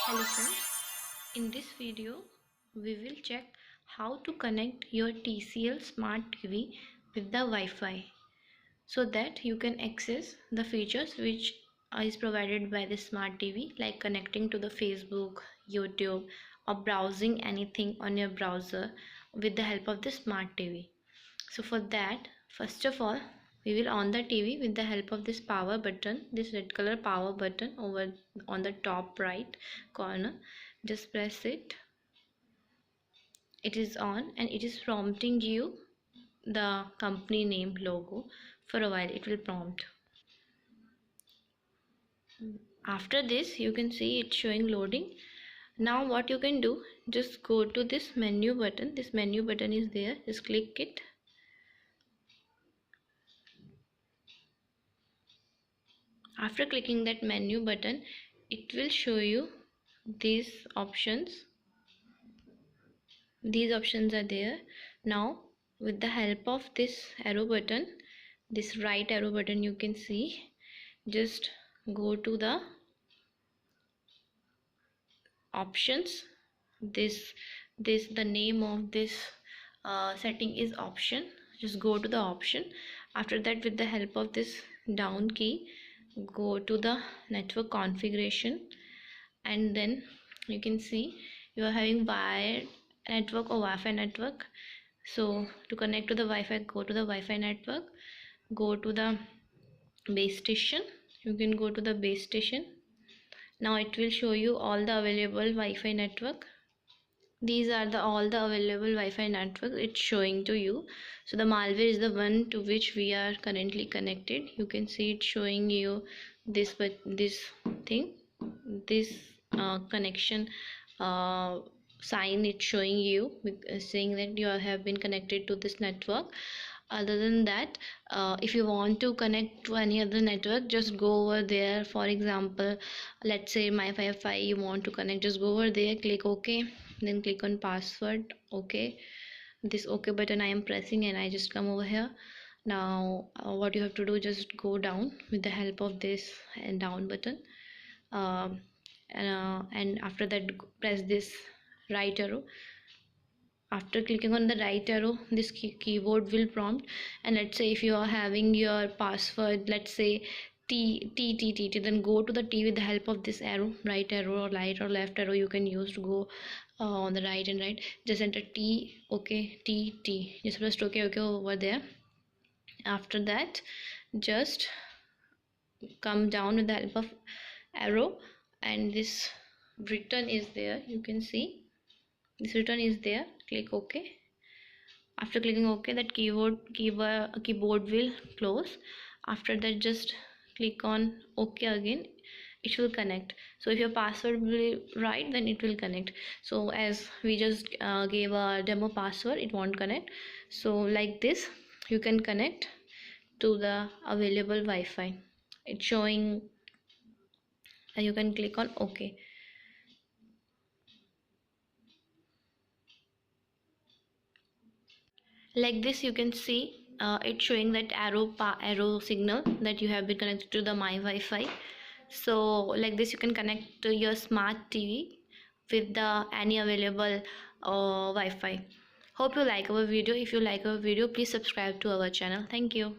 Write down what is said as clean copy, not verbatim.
Hello friends, in this video we will check how to connect your TCL smart TV with the Wi-Fi so that you can access the features which is provided by the smart TV, like connecting to the Facebook, YouTube, or browsing anything on your browser with the help of the smart TV. So for that, first of all, we will on the TV with the help of this power button, this red color power button over on the top right corner. Just press it. It is on and it is prompting you the company name logo. For a while it will prompt. After this you can see it showing loading. Now what you can do, just go to this menu button. This menu button is there, just click it. After clicking that menu button, it will show you these options. These options are there. Now with the help of this arrow button, this right arrow button, you can see, just go to the options. This the name of this setting is option. Just go to the option. After that, with the help of this down key, go to the network configuration, and then you can see you are having wired network or Wi-Fi network. So to connect to the Wi-Fi, go to the Wi-Fi network, go to the base station. You can go to the base station. Now it will show you all the available Wi-Fi network. These are all the available Wi-Fi network it's showing to you. So the malware is the one to which we are currently connected. You can see it showing you this, but this thing, this connection sign, it's showing you, saying that you have been connected to this network. Other than that, if you want to connect to any other network, just go over there. For example, let's say my Wi-Fi you want to connect, just go over there, click OK, then click on password. Okay, this OK button I am pressing and I just come over here. Now what you have to do, just go down with the help of this down button, and after that press this right arrow. After clicking on the right arrow, this keyboard will prompt, and let's say if you are having your password, let's say T, then go to the T with the help of this arrow, right arrow or right or left arrow you can use to go on the right and right. Just enter T, okay, T, just press okay over there. After that, just come down with the help of arrow, and this return is there. You can see this return is there. Click OK. After clicking OK, that keyboard will close. After that, just click on OK again. It will connect. So if your password will be right, then it will connect. So as we just gave a demo password, it won't connect. So like this, you can connect to the available Wi-Fi. It's showing, and you can click on OK. Like this, you can see it's showing that arrow signal that you have been connected to the my Wi-Fi. So like this, you can connect to your smart TV with the any available Wi-Fi. Hope you like our video. If you like our video, please subscribe to our channel. Thank you.